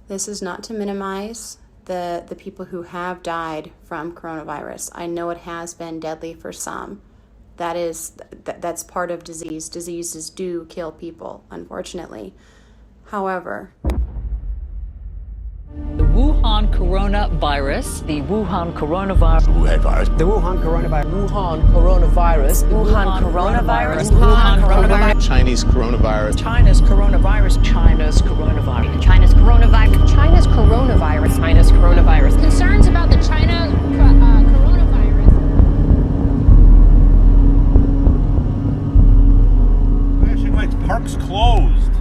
This is not to minimize the people who have died from coronavirus. I know it has been deadly for some. That's part of disease. Diseases do kill people, unfortunately. However, the Wuhan Coronavirus, the Wuhan Coronavirus, the Wuhan Coronavirus, Wuhan Coronavirus, Wuhan Coronavirus, Wuhan Coronavirus, Chinese coronavirus, China's coronavirus, China's coronavirus, China's coronavirus, China's coronavirus, China's coronavirus, concerns about the China coronavirus. Flashing lights, parks closed.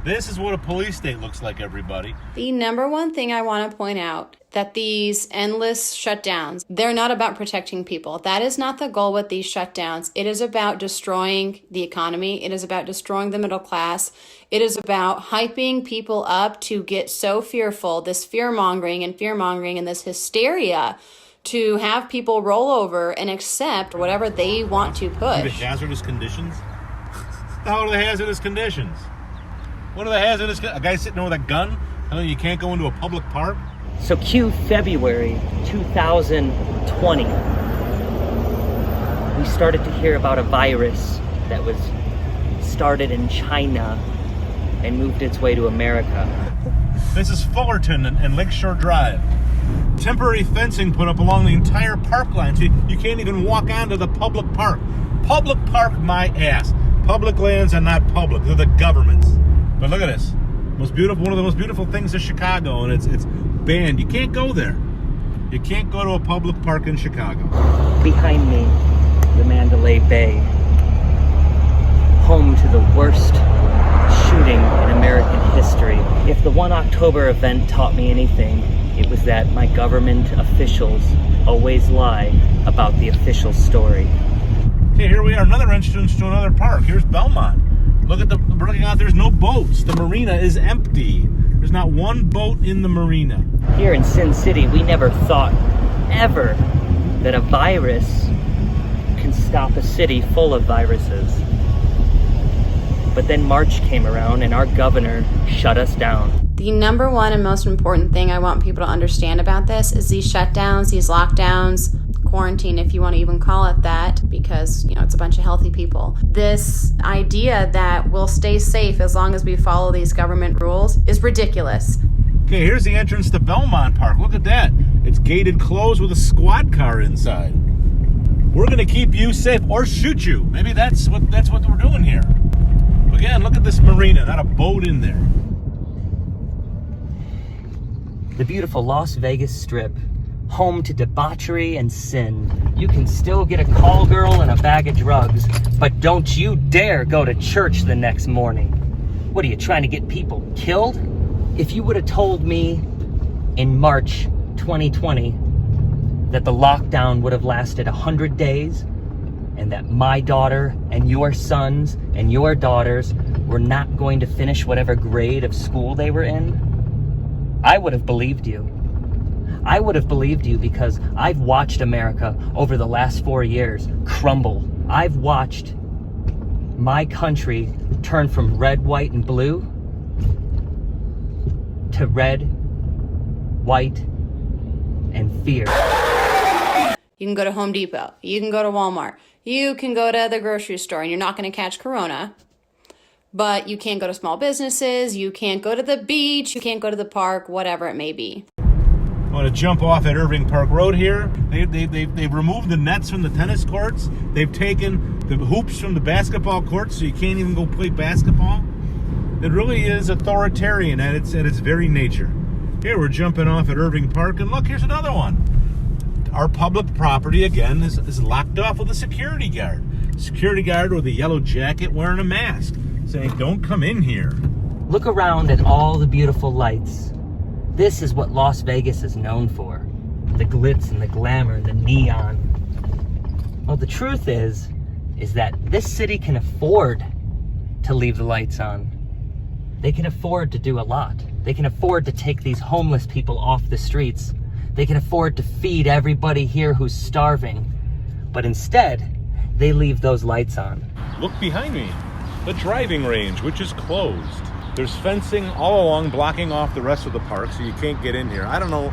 This is what a police state looks like, everybody. the number one thing I want to point out, that these endless shutdowns, they're not about protecting people. That is not the goal with these shutdowns. It is about destroying the economy. It is about destroying the middle class. It is about hyping people up to get so fearful, this fear-mongering and this hysteria, to have people roll over and accept whatever they want to The push. hazardous conditions? How are the hazardous conditions? What are the hazardous? A guy sitting there with a gun telling you you can't go into a public park? So cue February 2020. We started to hear about a virus that was started in China and moved its way to America. This is Fullerton and Lakeshore Drive. Temporary fencing put up along the entire park line, so you can't even walk onto the public park. Public park, my ass. Public lands are not public; they're the government's. But look at this. One of the most beautiful things is Chicago, and it's banned. You can't go there. You can't go to a public park in Chicago. Behind me, the Mandalay Bay, home to the worst shooting in American history. If the 1 October event taught me anything, it was that my government officials always lie about the official story. Okay, here we are, another entrance to another park. Here's Belmont. We're looking out, there's no boats. The marina is empty. There's not one boat in the marina. Here in Sin City, we never thought, ever, that a virus can stop a city full of viruses. But then March came around and our governor shut us down. The number one and most important thing I want people to understand about this is these shutdowns, these lockdowns, quarantine, if you want to even call it that, because, it's a bunch of healthy people. This idea that we'll stay safe as long as we follow these government rules is ridiculous. Okay, here's the entrance to Belmont Park. Look at that. It's gated closed with a squad car inside. We're going to keep you safe or shoot you. Maybe that's what we're doing here. Again, look at this marina, not a boat in there. The beautiful Las Vegas Strip, home to debauchery and sin. You can still get a call girl and a bag of drugs, but don't you dare go to church the next morning. What are you, trying to get people killed? If you would have told me in March 2020 that the lockdown would have lasted 100 days and that my daughter and your sons and your daughters were not going to finish whatever grade of school they were in, I would have believed you. I would have believed you because I've watched America over the last 4 years crumble. I've watched my country turn from red, white, and blue to red, white, and fear. You can go to Home Depot. You can go to Walmart. You can go to the grocery store, and you're not going to catch corona. But you can't go to small businesses. You can't go to the beach. You can't go to the park, whatever it may be. I want to jump off at Irving Park Road here. They've removed the nets from the tennis courts. They've taken the hoops from the basketball courts, so you can't even go play basketball. It really is authoritarian at its very nature. Here we're jumping off at Irving Park, and look, here's another one. Our public property, again, is locked off with a security guard. Security guard with a yellow jacket wearing a mask, saying, "Don't come in here." Look around at all the beautiful lights. This is what Las Vegas is known for. The glitz and the glamour and the neon. Well, the truth is that this city can afford to leave the lights on. They can afford to do a lot. They can afford to take these homeless people off the streets. They can afford to feed everybody here who's starving. But instead, they leave those lights on. Look behind me. The driving range, which is closed. There's fencing all along blocking off the rest of the park, so you can't get in here. I don't know,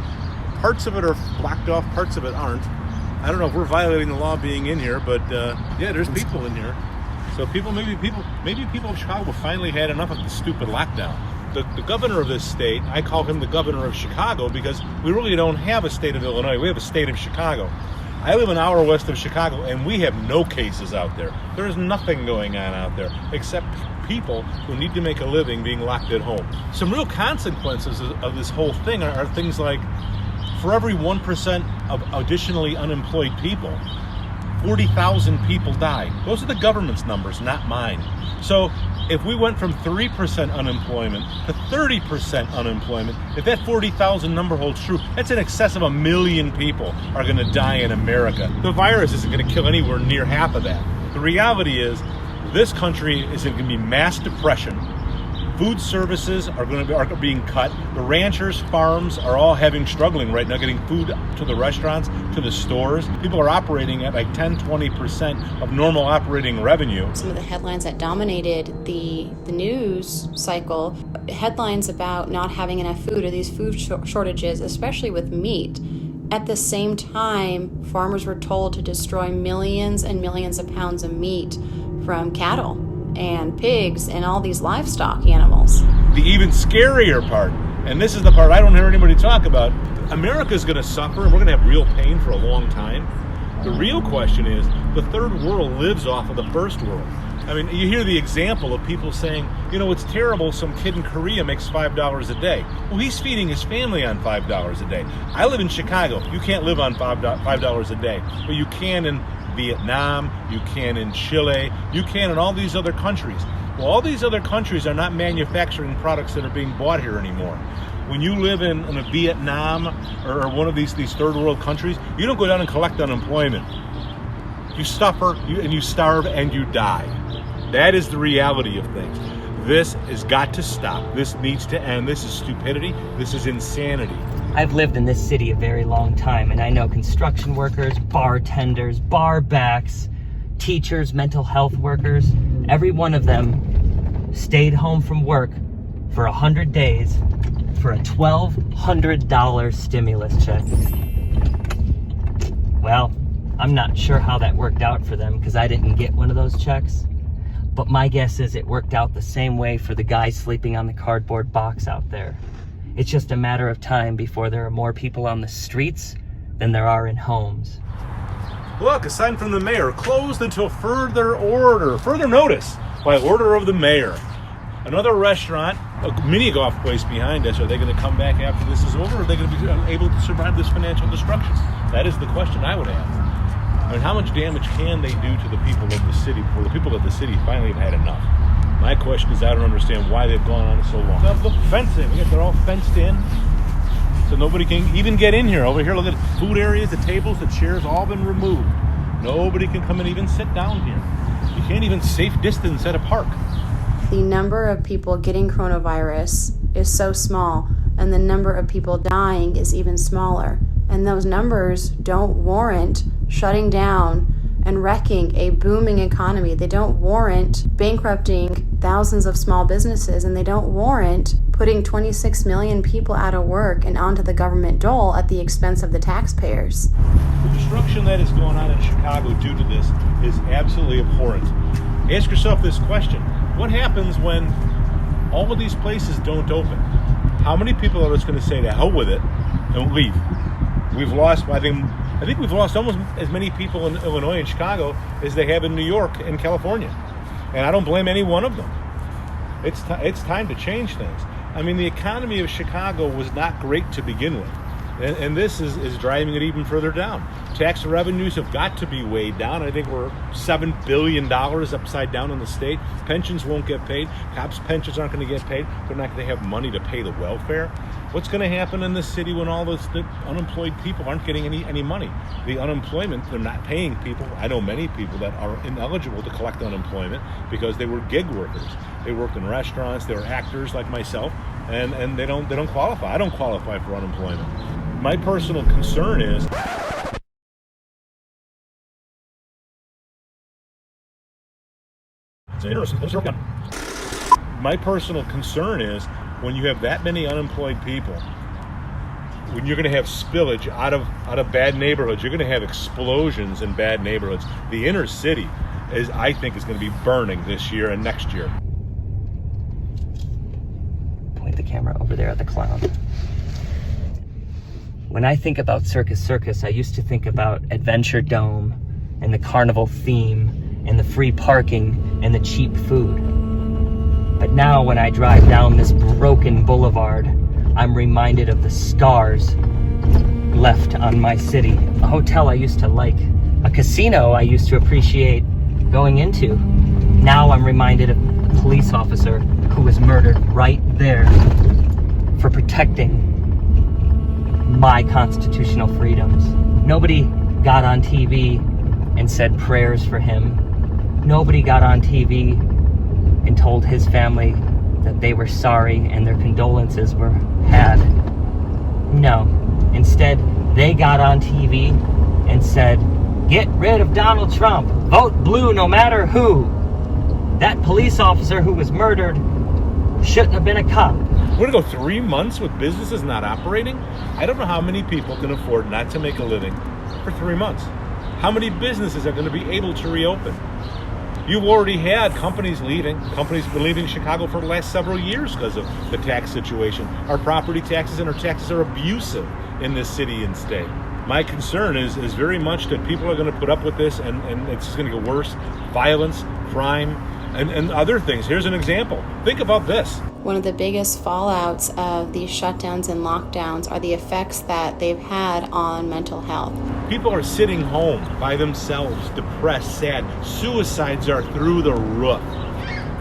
parts of it are blocked off, parts of it aren't. I don't know if we're violating the law being in here, but yeah, there's people in here. So maybe people of Chicago finally had enough of the stupid lockdown. The governor of this state, I call him the governor of Chicago because we really don't have a state of Illinois. We have a state of Chicago. I live an hour west of Chicago, and we have no cases out there. There is nothing going on out there except people who need to make a living being locked at home. Some real consequences of this whole thing are things like, for every 1% of additionally unemployed people, 40,000 people die. Those are the government's numbers, not mine. So if we went from 3% unemployment to 30% unemployment, if that 40,000 number holds true, that's in excess of 1 million people are going to die in America. The virus isn't going to kill anywhere near half of that. The reality is this country is going to be mass depression. Food services are being cut. The ranchers, farms are all struggling right now getting food to the restaurants, to the stores. People are operating at like 10-20% of normal operating revenue. Some of the headlines that dominated the news cycle, headlines about not having enough food or these food shortages, especially with meat. At the same time, farmers were told to destroy millions and millions of pounds of meat from cattle and pigs and all these livestock animals. The even scarier part, and this is the part I don't hear anybody talk about, America's going to suffer and we're going to have real pain for a long time. The real question is, the third world lives off of the first world. I mean, you hear the example of people saying, you know, it's terrible, some kid in Korea makes $5 a day. Well, he's feeding his family on $5 a day. I live in Chicago. You can't live on $5 a day, but you can in Vietnam, you can in Chile, you can in all these other countries. Well, all these other countries are not manufacturing products that are being bought here anymore. When you live in a Vietnam or one of these third world countries, you don't go down and collect unemployment. You suffer and you starve and you die. That is the reality of things. This has got to stop. This needs to end. This is stupidity. This is insanity. I've lived in this city a very long time, and I know construction workers, bartenders, bar backs, teachers, mental health workers, every one of them stayed home from work for 100 days for a $1,200 stimulus check. Well, I'm not sure how that worked out for them because I didn't get one of those checks. But my guess is it worked out the same way for the guy sleeping on the cardboard box out there. It's just a matter of time before there are more people on the streets than there are in homes. Look, a sign from the mayor, closed until further notice by order of the mayor. Another restaurant, a mini golf place behind us, are they going to come back after this is over, or are they going to be able to survive this financial destruction? That is the question I would ask. I mean, how much damage can they do to the people of the city before the people of the city finally have had enough? My question is, I don't understand why they've gone on so long. Now, look, fencing. They're all fenced in, so nobody can even get in here. Over here, look at food areas, the tables, the chairs, all been removed. Nobody can come and even sit down here. You can't even safe distance at a park. The number of people getting coronavirus is so small, and the number of people dying is even smaller. And those numbers don't warrant shutting down and wrecking a booming economy. They don't warrant bankrupting thousands of small businesses, and they don't warrant putting 26 million people out of work and onto the government dole at the expense of the taxpayers. The destruction that is going on in Chicago due to this is absolutely abhorrent. Ask yourself this question. What happens when all of these places don't open? How many people are just going to say, to hell with it, and leave? We've lost, I think we've lost almost as many people in Illinois and Chicago as they have in New York and California. And I don't blame any one of them. It's time to change things. I mean, the economy of Chicago was not great to begin with. And this is driving it even further down. Tax revenues have got to be weighed down. I think we're $7 billion upside down in the state. Pensions won't get paid. Cops' pensions aren't going to get paid. They're not going to have money to pay the welfare. What's going to happen in this city when all the unemployed people aren't getting any money? The unemployment, they're not paying people. I know many people that are ineligible to collect unemployment because they were gig workers. They worked in restaurants. They were actors like myself, and they don't qualify. I don't qualify for unemployment. My personal concern is my personal concern is when you have that many unemployed people, when you're going to have spillage out of bad neighborhoods, you're going to have explosions in bad neighborhoods. The inner city I think is going to be burning this year and next year. Point the camera over there at the clown. When I think about Circus, I used to think about Adventure Dome and the carnival theme and the free parking and the cheap food. But now when I drive down this broken boulevard, I'm reminded of the scars left on my city. A hotel I used to like, a casino I used to appreciate going into. Now I'm reminded of a police officer who was murdered right there for protecting my constitutional freedoms. Nobody got on TV and said prayers for him. Nobody got on TV and told his family that they were sorry and their condolences were had. No. Instead, they got on TV and said, "Get rid of Donald Trump. Vote blue no matter who. That police officer who was murdered shouldn't have been a cop." We're going to go 3 months with businesses not operating? I don't know how many people can afford not to make a living for 3 months. How many businesses are going to be able to reopen? You've already had companies leaving. Companies been leaving Chicago for the last several years because of the tax situation. Our property taxes and our taxes are abusive in this city and state. My concern is very much that people are going to put up with this and it's just going to get worse. Violence, crime, and other things. Here's an example. Think about this. One of the biggest fallouts of these shutdowns and lockdowns are the effects that they've had on mental health. People are sitting home by themselves, depressed, sad. Suicides are through the roof.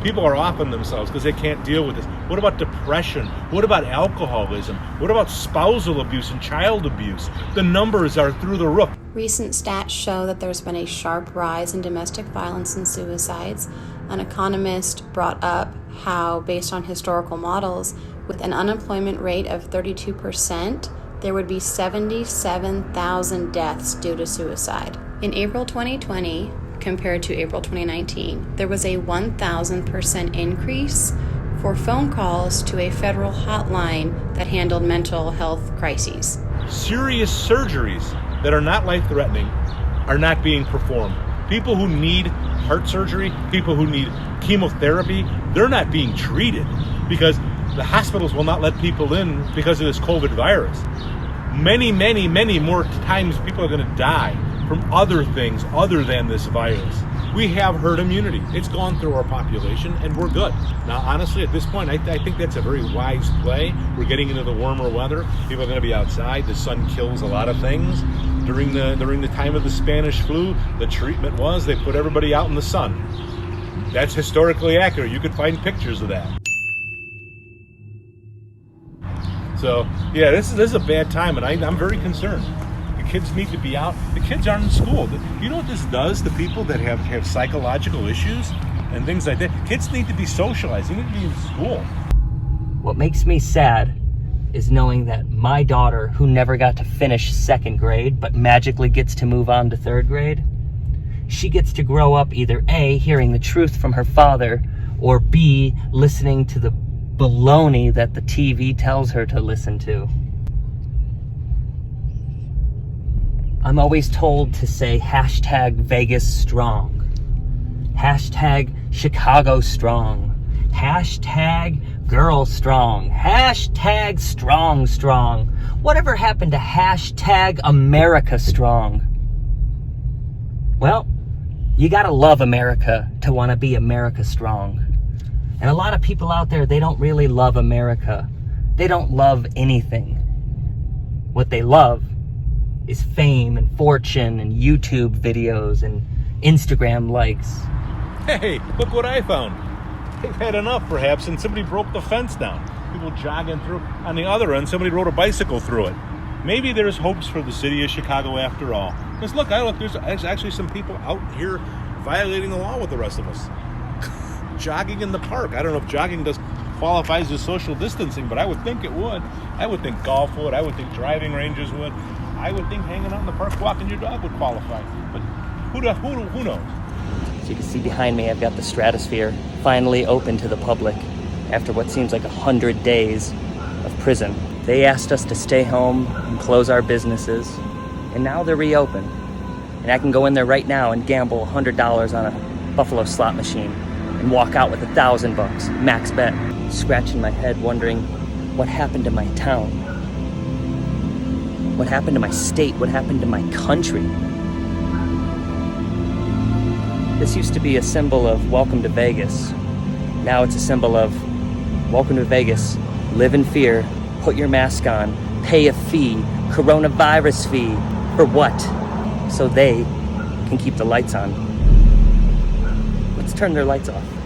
People are offing themselves because they can't deal with this. What about depression? What about alcoholism? What about spousal abuse and child abuse? The numbers are through the roof. Recent stats show that there's been a sharp rise in domestic violence and suicides. An economist brought up how, based on historical models, with an unemployment rate of 32%, there would be 77,000 deaths due to suicide. In April 2020, compared to April 2019, there was a 1,000% increase for phone calls to a federal hotline that handled mental health crises. Serious surgeries that are not life-threatening are not being performed. People who need heart surgery, people who need chemotherapy, they're not being treated because the hospitals will not let people in because of this COVID virus. Many, many, many more times people are going to die from other things other than this virus. We have herd immunity. It's gone through our population and we're good. Now, honestly, at this point, I think that's a very wise play. We're getting into the warmer weather. People are going to be outside. The sun kills a lot of things. During the time of the Spanish flu, the treatment was they put everybody out in the sun. That's historically accurate. You could find pictures of that. So, yeah, this is a bad time, and I'm very concerned. The kids need to be out. The kids aren't in school. You know what this does to people that have psychological issues and things like that? Kids need to be socialized. They need to be in school. What makes me sad is knowing that my daughter, who never got to finish 2nd grade, but magically gets to move on to 3rd grade, she gets to grow up either A, hearing the truth from her father, or B, listening to the baloney that the TV tells her to listen to. I'm always told to say hashtag Vegas strong, hashtag Chicago strong, hashtag girl strong, hashtag strong strong. Whatever happened to hashtag America strong? Well, you gotta love America to want to be America strong. And a lot of people out there, they don't really love America. They don't love anything. What they love is fame and fortune and YouTube videos and Instagram likes. Hey, look what I found. They've had enough, perhaps, and somebody broke the fence down. People jogging through. On the other end, somebody rode a bicycle through it. Maybe there's hopes for the city of Chicago after all. Because look, there's actually some people out here violating the law with the rest of us. Jogging in the park. I don't know if jogging qualifies as social distancing, but I would think it would. I would think golf would. I would think driving ranges would. I would think hanging out in the park walking your dog would qualify. But who knows? So you can see behind me, I've got the Stratosphere finally open to the public. after what seems like 100 days of prison. They asked us to stay home and close our businesses, and now they're reopened. And I can go in there right now and gamble $100 on a Buffalo slot machine and walk out with $1,000, max bet. Scratching my head, wondering what happened to my town? What happened to my state? What happened to my country? This used to be a symbol of welcome to Vegas. Now it's a symbol of welcome to Vegas, live in fear, put your mask on, pay a fee, coronavirus fee. For what? So they can keep the lights on. Let's turn their lights off.